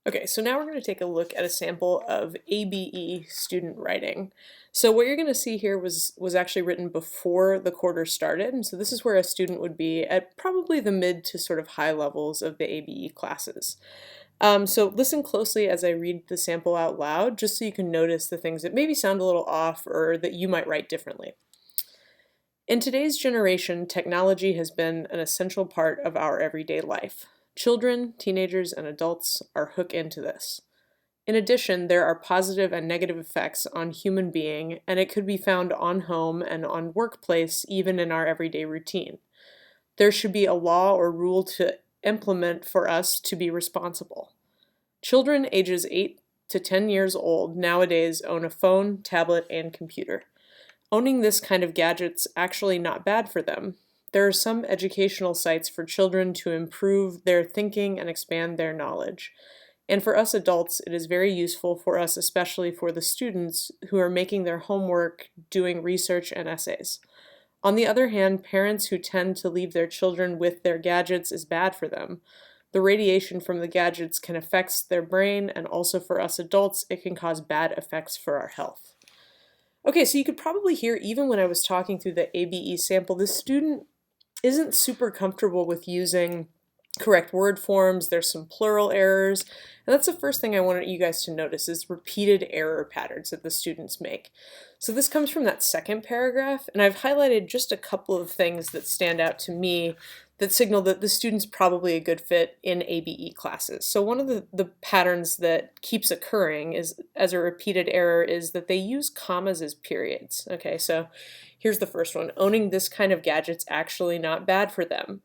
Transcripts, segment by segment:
Okay, so now we're going to take a look at a sample of ABE student writing. So what you're going to see here was actually written before the quarter started, and so this is where a student would be at probably the mid to sort of high levels of the ABE classes. So listen closely as I read the sample out loud, just so you can notice the things that maybe sound a little off or that you might write differently. In today's generation, technology has been an essential part of our everyday life. Children, teenagers, and adults are hooked into this. In addition, there are positive and negative effects on human being, and it could be found on home and on workplace, even in our everyday routine. There should be a law or rule to implement for us to be responsible. Children ages 8 to 10 years old nowadays own a phone, tablet, and computer. Owning this kind of gadget's actually not bad for them. There are some educational sites for children to improve their thinking and expand their knowledge. And for us adults, it is very useful for us, especially for the students who are making their homework, doing research and essays. On the other hand, parents who tend to leave their children with their gadgets is bad for them. The radiation from the gadgets can affect their brain, and also for us adults, it can cause bad effects for our health. Okay, so you could probably hear, even when I was talking through the ABE sample, this student isn't super comfortable with using correct word forms. There's some plural errors. And that's the first thing I wanted you guys to notice is repeated error patterns that the students make. So this comes from that second paragraph, and I've highlighted just a couple of things that stand out to me that signal that the student's probably a good fit in ABE classes. So one of the patterns that keeps occurring is, as a repeated error, is that they use commas as periods. Okay, so here's the first one. Owning this kind of gadget's actually not bad for them,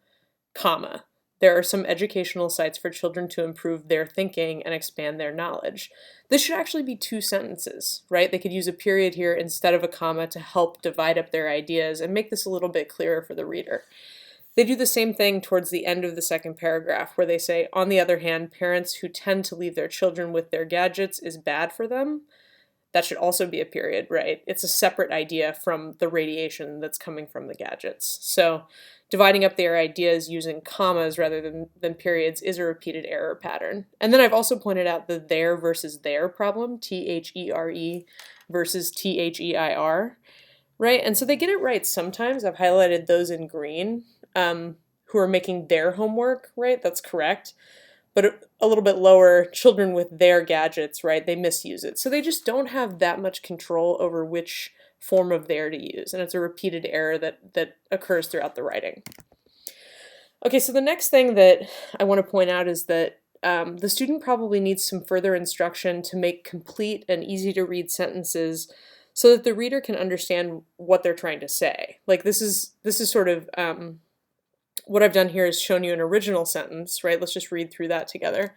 comma. There are some educational sites for children to improve their thinking and expand their knowledge. This should actually be two sentences, right? They could use a period here instead of a comma to help divide up their ideas and make this a little bit clearer for the reader. They do the same thing towards the end of the second paragraph where they say, on the other hand, parents who tend to leave their children with their gadgets is bad for them. That should also be a period, right? It's a separate idea from the radiation that's coming from the gadgets. So dividing up their ideas using commas rather than periods is a repeated error pattern. And then I've also pointed out the there versus their problem, THERE versus THEIR, right? And so they get it right sometimes. I've highlighted those in green, who are making their homework, right? That's correct. But a little bit lower, children with their gadgets, right? They misuse it. So they just don't have that much control over which form of their to use. And it's a repeated error that occurs throughout the writing. Okay, so the next thing that I want to point out is that the student probably needs some further instruction to make complete and easy to read sentences so that the reader can understand what they're trying to say. Like this is sort of what I've done here is shown you an original sentence, right? Let's just read through that together.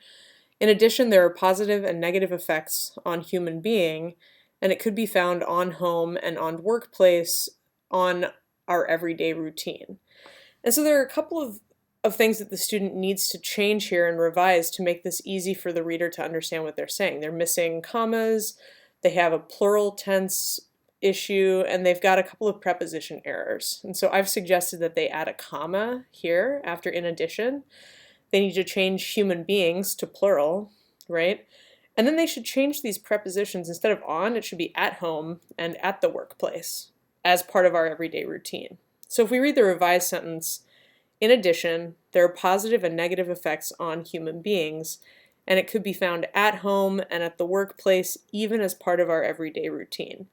In addition, there are positive and negative effects on human being, and it could be found on home and on workplace on our everyday routine. And so there are a couple of things that the student needs to change here and revise to make this easy for the reader to understand what they're saying. They're missing commas, they have a plural tense issue, and they've got a couple of preposition errors. And so I've suggested that they add a comma here after in addition. They need to change human beings to plural, right? And then they should change these prepositions. Instead of on, it should be at home and at the workplace as part of our everyday routine. So if we read the revised sentence, in addition, there are positive and negative effects on human beings, and it could be found at home and at the workplace, even as part of our everyday routine.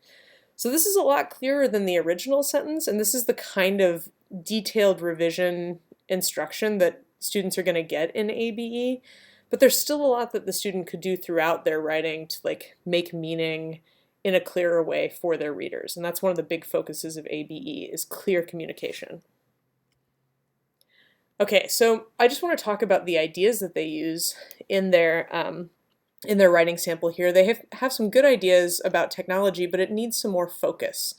So this is a lot clearer than the original sentence, and this is the kind of detailed revision instruction that students are going to get in ABE, but there's still a lot that the student could do throughout their writing to make meaning in a clearer way for their readers, and that's one of the big focuses of ABE is clear communication. Okay, so I just want to talk about the ideas that they use in their writing sample here. They have some good ideas about technology, but it needs some more focus,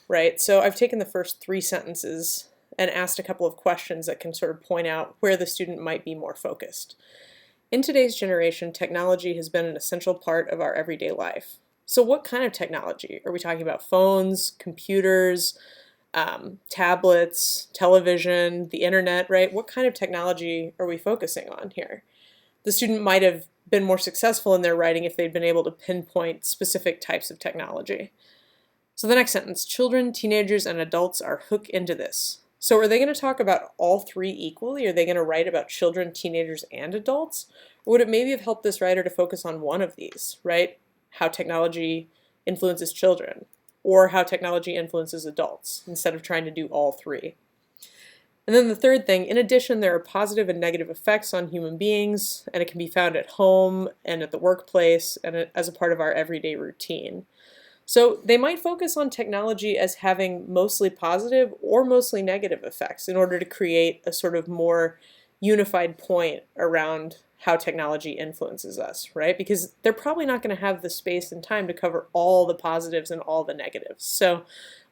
right? So I've taken the first 3 sentences and asked a couple of questions that can sort of point out where the student might be more focused. In today's generation, technology has been an essential part of our everyday life. So what kind of technology? Are we talking about phones, computers, tablets, television, the internet, right? What kind of technology are we focusing on here? The student might have been more successful in their writing if they'd been able to pinpoint specific types of technology. So the next sentence, children, teenagers, and adults are hooked into this. So are they going to talk about all three equally? Are they going to write about children, teenagers, and adults? Or would it maybe have helped this writer to focus on one of these, right? How technology influences children, or how technology influences adults, instead of trying to do all three. And then the third thing, in addition, there are positive and negative effects on human beings, and it can be found at home and at the workplace and as a part of our everyday routine. So they might focus on technology as having mostly positive or mostly negative effects in order to create a sort of more unified point around how technology influences us, right? Because they're probably not going to have the space and time to cover all the positives and all the negatives. So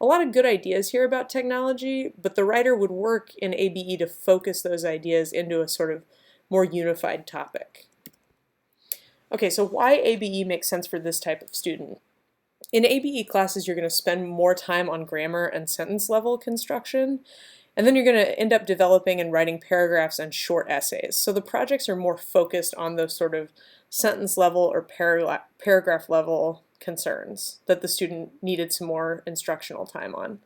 a lot of good ideas here about technology, but the writer would work in ABE to focus those ideas into a sort of more unified topic. Okay, so why ABE makes sense for this type of student? In ABE classes, you're going to spend more time on grammar and sentence level construction, and then you're going to end up developing and writing paragraphs and short essays. So the projects are more focused on those sort of sentence level or paragraph level concerns that the student needed some more instructional time on.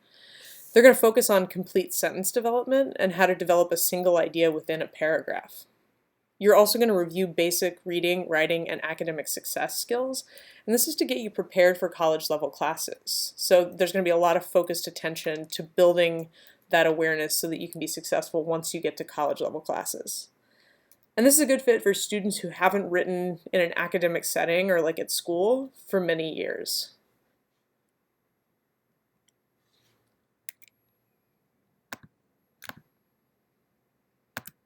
They're going to focus on complete sentence development and how to develop a single idea within a paragraph. You're also going to review basic reading, writing, and academic success skills, and this is to get you prepared for college level classes. So there's going to be a lot of focused attention to building that awareness so that you can be successful once you get to college level classes. And this is a good fit for students who haven't written in an academic setting or like at school for many years.